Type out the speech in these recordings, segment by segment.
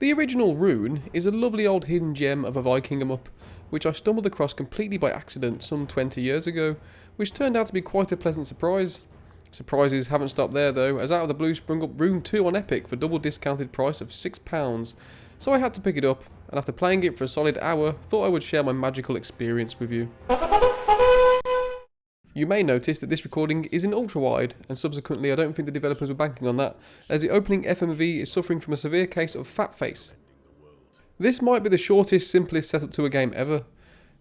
The original Rune is a lovely old hidden gem of a Viking em-up, which I stumbled across completely by accident some 20 years ago, which turned out to be quite a pleasant surprise. Surprises haven't stopped there though, as out of the blue sprung up Rune 2 on Epic for double discounted price of £6, so I had to pick it up, and after playing it for a solid hour, thought I would share my magical experience with you. You may notice that this recording is in ultra-wide, and subsequently I don't think the developers were banking on that, as the opening FMV is suffering from a severe case of fat face. This might be the shortest, simplest setup to a game ever.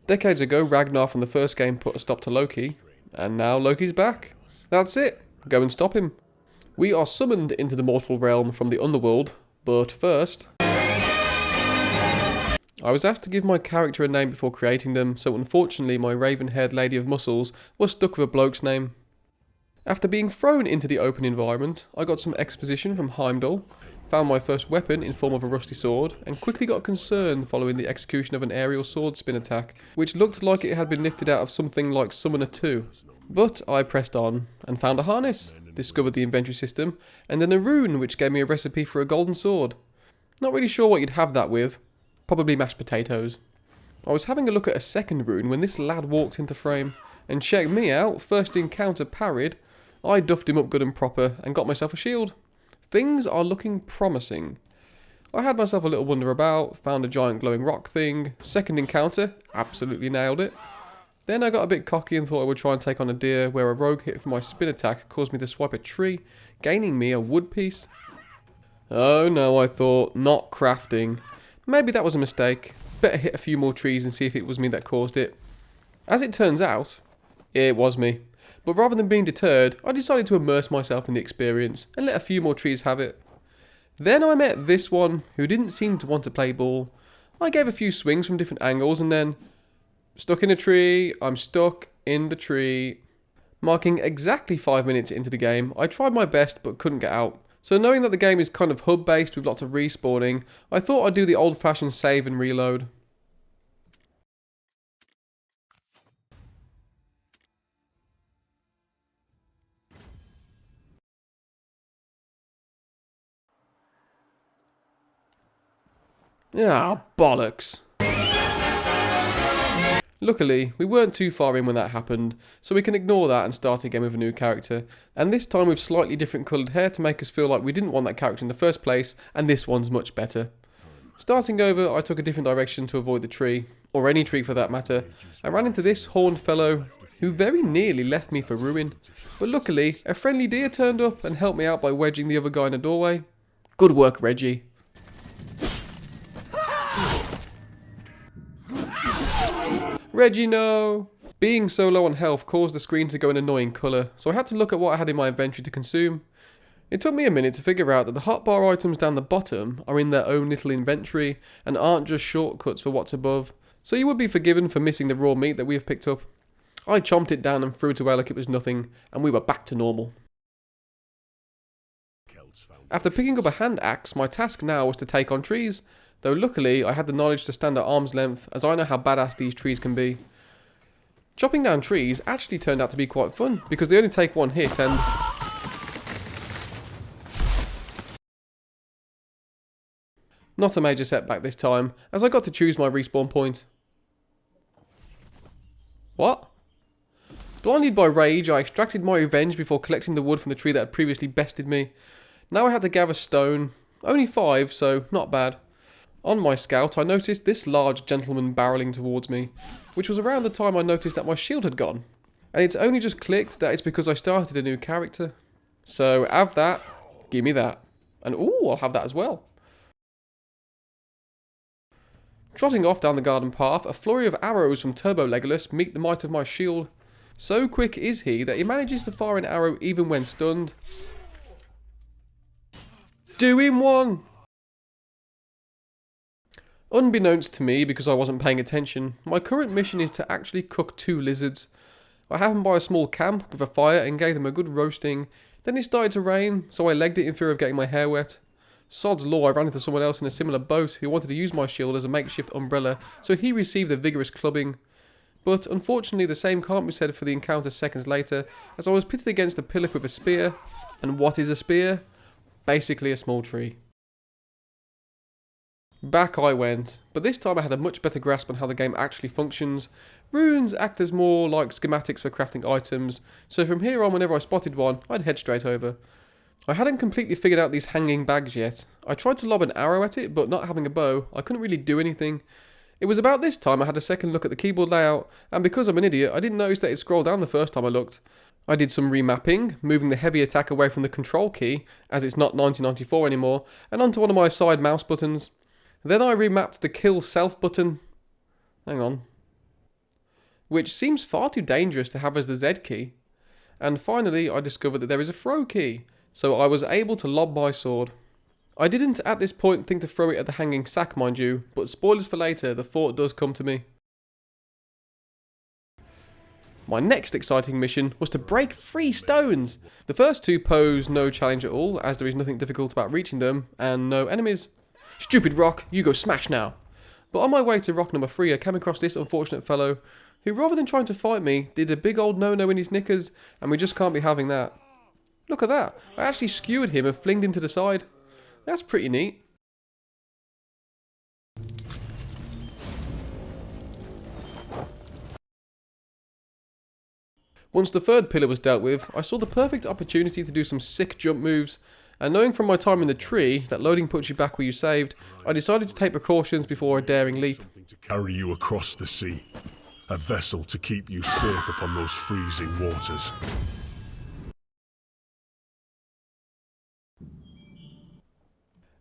Decades ago, Ragnar from the first game put a stop to Loki, and now Loki's back. That's it. Go and stop him. We are summoned into the mortal realm from the underworld, but first, I was asked to give my character a name before creating them, so unfortunately my raven-haired lady of muscles was stuck with a bloke's name. After being thrown into the open environment, I got some exposition from Heimdall, found my first weapon in form of a rusty sword, and quickly got concerned following the execution of an aerial sword spin attack, which looked like it had been lifted out of something like Summoner 2. But I pressed on, and found a harness, discovered the inventory system, and then a rune which gave me a recipe for a golden sword. Not really sure what you'd have that with. Probably mashed potatoes. I was having a look at a second rune when this lad walked into frame, and check me out, first encounter parried, I duffed him up good and proper and got myself a shield. Things are looking promising. I had myself a little wander about, found a giant glowing rock thing, second encounter, absolutely nailed it. Then I got a bit cocky and thought I would try and take on a deer, where a rogue hit from my spin attack caused me to swipe a tree, gaining me a wood piece. Oh no, I thought, not crafting. Maybe that was a mistake. Better hit a few more trees and see if it was me that caused it. As it turns out, it was me. But rather than being deterred, I decided to immerse myself in the experience and let a few more trees have it. Then I met this one, who didn't seem to want to play ball. I gave a few swings from different angles and then, stuck in a tree, I'm stuck in the tree. Marking exactly 5 minutes into the game, I tried my best but couldn't get out. So knowing that the game is kind of hub based with lots of respawning, I thought I'd do the old fashioned save and reload. Ah, bollocks. Luckily, we weren't too far in when that happened, so we can ignore that and start again with a new character, and this time with slightly different coloured hair to make us feel like we didn't want that character in the first place, and this one's much better. Starting over, I took a different direction to avoid the tree, or any tree for that matter. I ran into this horned fellow, who very nearly left me for ruin, but luckily, a friendly deer turned up and helped me out by wedging the other guy in a doorway. Good work, Reggie. Reggie, no! Being so low on health caused the screen to go an annoying colour, so I had to look at what I had in my inventory to consume. It took me a minute to figure out that the hotbar items down the bottom are in their own little inventory and aren't just shortcuts for what's above, so you would be forgiven for missing the raw meat that we have picked up. I chomped it down and threw it away like it was nothing, and we were back to normal. After picking up a hand axe, my task now was to take on trees, though luckily I had the knowledge to stand at arm's length, as I know how badass these trees can be. Chopping down trees actually turned out to be quite fun, because they only take one hit and... Not a major setback this time, as I got to choose my respawn point. What? Blinded by rage, I extracted my revenge before collecting the wood from the tree that had previously bested me. Now I had to gather stone. Only 5, so not bad. On my scout, I noticed this large gentleman barreling towards me, which was around the time I noticed that my shield had gone. And it's only just clicked that it's because I started a new character. So, have that, give me that. And ooh, I'll have that as well. Trotting off down the garden path, a flurry of arrows from Turbo Legolas meet the might of my shield. So quick is he that he manages to fire an arrow even when stunned. Do him one! Unbeknownst to me, because I wasn't paying attention, my current mission is to actually cook 2 lizards. I happened by a small camp with a fire and gave them a good roasting. Then it started to rain, so I legged it in fear of getting my hair wet. Sod's law, I ran into someone else in a similar boat who wanted to use my shield as a makeshift umbrella, so he received a vigorous clubbing. But unfortunately the same can't be said for the encounter seconds later, as I was pitted against a pillar with a spear. And what is a spear? Basically a small tree. Back I went, but this time I had a much better grasp on how the game actually functions. Runes act as more like schematics for crafting items, so from here on whenever I spotted one, I'd head straight over. I hadn't completely figured out these hanging bags yet. I tried to lob an arrow at it, but not having a bow, I couldn't really do anything. It was about this time I had a second look at the keyboard layout, and because I'm an idiot, I didn't notice that it scrolled down the first time I looked. I did some remapping, moving the heavy attack away from the control key, as it's not 1994 anymore, and onto one of my side mouse buttons. Then I remapped the kill self button. Hang on. Which seems far too dangerous to have as the Z key. And finally I discovered that there is a throw key, so I was able to lob my sword. I didn't at this point think to throw it at the hanging sack, mind you, but spoilers for later, the thought does come to me. My next exciting mission was to break 3 stones. The first 2 pose no challenge at all, as there is nothing difficult about reaching them, and no enemies. Stupid rock, you go smash now. But on my way to rock number 3, I came across this unfortunate fellow, who rather than trying to fight me, did a big old no-no in his knickers, and we just can't be having that. Look at that, I actually skewered him and flinged him to the side. That's pretty neat. Once the third pillar was dealt with, I saw the perfect opportunity to do some sick jump moves, and knowing from my time in the tree that loading puts you back where you saved, I decided to take precautions before a daring leap. Something to carry you across the sea. A vessel to keep you safe upon those freezing waters.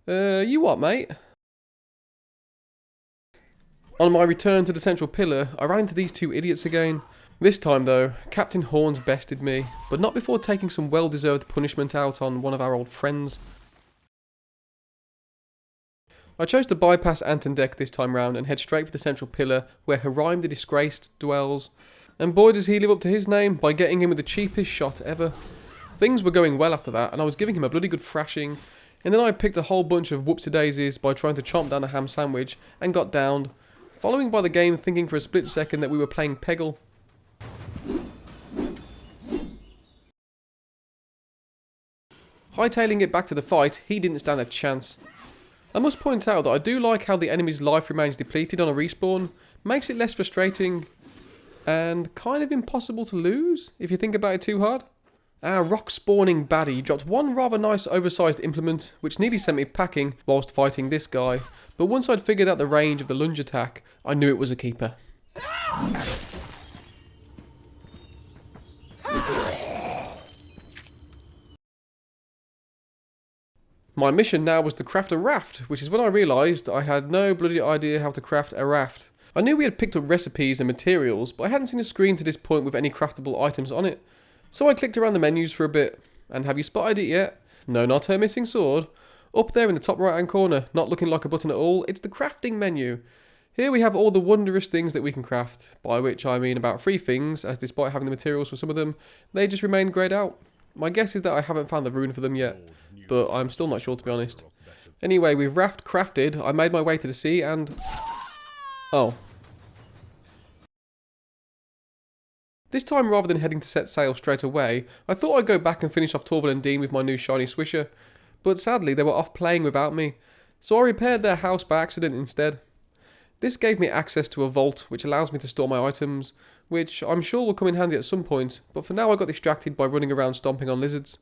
You what, mate? On my return to the central pillar, I ran into these 2 idiots again. This time though, Captain Horns bested me, but not before taking some well-deserved punishment out on one of our old friends. I chose to bypass Anton Deck this time round and head straight for the central pillar where Harime the Disgraced dwells. And boy does he live up to his name by getting him with the cheapest shot ever. Things were going well after that and I was giving him a bloody good thrashing, and then I picked a whole bunch of whoopsie-daisies by trying to chomp down a ham sandwich and got downed, following by the game thinking for a split second that we were playing Peggle. Hightailing it back to the fight, he didn't stand a chance. I must point out that I do like how the enemy's life remains depleted on a respawn, makes it less frustrating, and kind of impossible to lose, if you think about it too hard. Our rock-spawning baddie dropped one rather nice oversized implement, which nearly sent me packing whilst fighting this guy, but once I'd figured out the range of the lunge attack, I knew it was a keeper. My mission now was to craft a raft, which is when I realised I had no bloody idea how to craft a raft. I knew we had picked up recipes and materials, but I hadn't seen a screen to this point with any craftable items on it. So I clicked around the menus for a bit, and have you spotted it yet? No, not her missing sword. Up there in the top right hand corner, not looking like a button at all, it's the crafting menu. Here we have all the wondrous things that we can craft, by which I mean about 3 things, as despite having the materials for some of them, they just remain greyed out. My guess is that I haven't found the rune for them yet, but I'm still not sure to be honest. Anyway, with raft crafted, I made my way to the sea and... oh. This time, rather than heading to set sail straight away, I thought I'd go back and finish off Torval and Dean with my new shiny swisher, but sadly they were off playing without me, so I repaired their house by accident instead. This gave me access to a vault which allows me to store my items, which I'm sure will come in handy at some point, but for now I got distracted by running around stomping on lizards.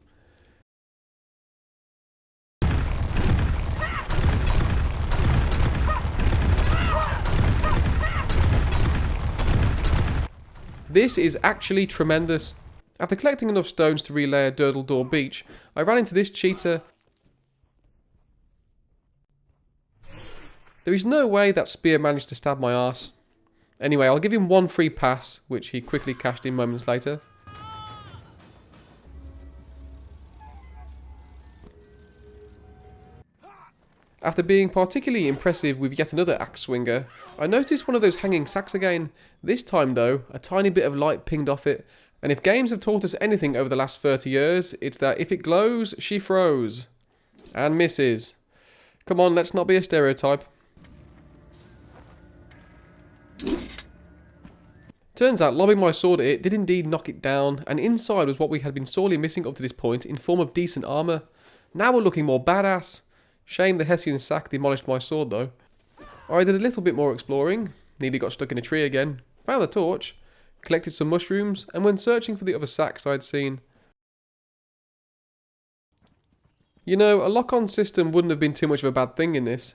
This is actually tremendous. After collecting enough stones to relayer Durdle Door Beach, I ran into this cheater. There is no way that spear managed to stab my arse. Anyway, I'll give him 1 free pass, which he quickly cashed in moments later. After being particularly impressive with yet another axe swinger, I noticed one of those hanging sacks again. This time though, a tiny bit of light pinged off it, and if games have taught us anything over the last 30 years, it's that if it glows, she throws. And misses. Come on, let's not be a stereotype. Turns out lobbing my sword at it did indeed knock it down, and inside was what we had been sorely missing up to this point in form of decent armour. Now we're looking more badass. Shame the Hessian sack demolished my sword though. I did a little bit more exploring, nearly got stuck in a tree again, found the torch, collected some mushrooms, and went searching for the other sacks I'd seen. You know, a lock-on system wouldn't have been too much of a bad thing in this.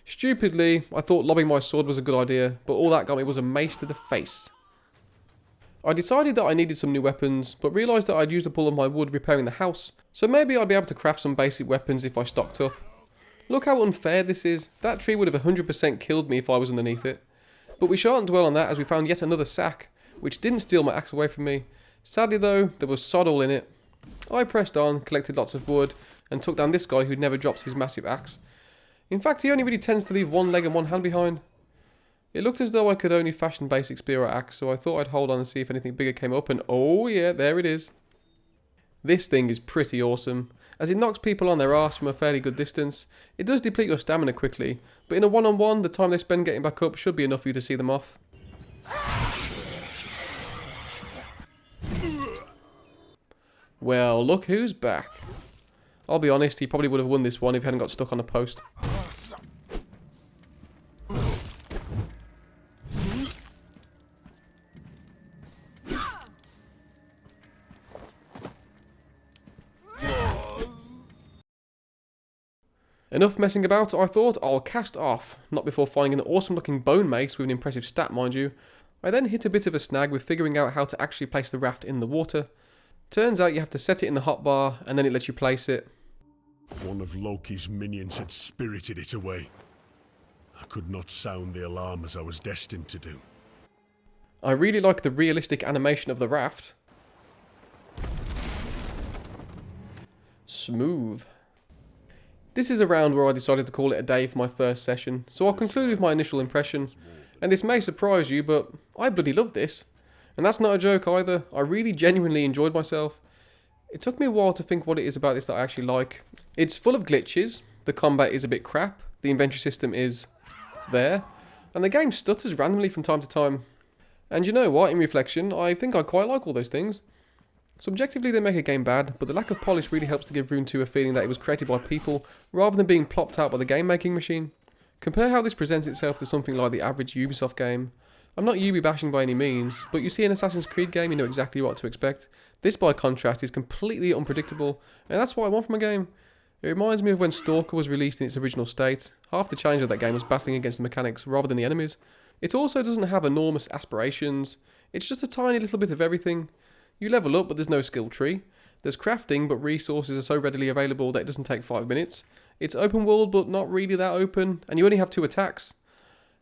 Stupidly, I thought lobbing my sword was a good idea, but all that got me was a mace to the face. I decided that I needed some new weapons, but realised that I'd used up all of my wood repairing the house, so maybe I'd be able to craft some basic weapons if I stocked up. Look how unfair this is. That tree would have 100% killed me if I was underneath it. But we shan't dwell on that as we found yet another sack, which didn't steal my axe away from me. Sadly though, there was sod all in it. I pressed on, collected lots of wood, and took down this guy who never drops his massive axe. In fact, he only really tends to leave one leg and one hand behind. It looked as though I could only fashion basic spear or axe, so I thought I'd hold on and see if anything bigger came up, and oh yeah, there it is. This thing is pretty awesome, as it knocks people on their arse from a fairly good distance. It does deplete your stamina quickly, but in a one-on-one, the time they spend getting back up should be enough for you to see them off. Well, look who's back. I'll be honest, he probably would have won this one if he hadn't got stuck on a post. Enough messing about, I thought. I'll cast off, not before finding an awesome looking bone mace with an impressive stat, mind you. I then hit a bit of a snag with figuring out how to actually place the raft in the water. Turns out you have to set it in the hotbar and then it lets you place it. One of Loki's minions had spirited it away. I could not sound the alarm as I was destined to do. I really like the realistic animation of the raft. Smooth. This is a round where I decided to call it a day for my first session, so I'll conclude with my initial impression. And this may surprise you, but I bloody love this. And that's not a joke either. I really genuinely enjoyed myself. It took me a while to think what it is about this that I actually like. It's full of glitches, the combat is a bit crap, the inventory system is there, and the game stutters randomly from time to time. And you know what, in reflection, I think I quite like all those things. Subjectively they make a game bad, but the lack of polish really helps to give Rune 2 a feeling that it was created by people, rather than being plopped out by the game making machine. Compare how this presents itself to something like the average Ubisoft game. I'm not Ubi bashing by any means, but you see an Assassin's Creed game, you know exactly what to expect. This, by contrast, is completely unpredictable, and that's what I want from a game. It reminds me of when Stalker was released in its original state. Half the challenge of that game was battling against the mechanics rather than the enemies. It also doesn't have enormous aspirations. It's just a tiny little bit of everything. You level up, but there's no skill tree. There's crafting, but resources are so readily available that it doesn't take 5 minutes. It's open world, but not really that open, and you only have 2 attacks.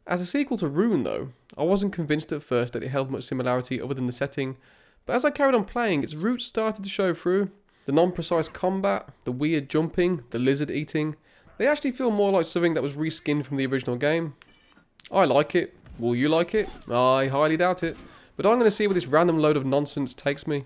As a sequel to Rune though, I wasn't convinced at first that it held much similarity other than the setting, but as I carried on playing, its roots started to show through. The non-precise combat, the weird jumping, the lizard eating, they actually feel more like something that was reskinned from the original game. I like it. Will you like it? I highly doubt it. But I'm going to see where this random load of nonsense takes me.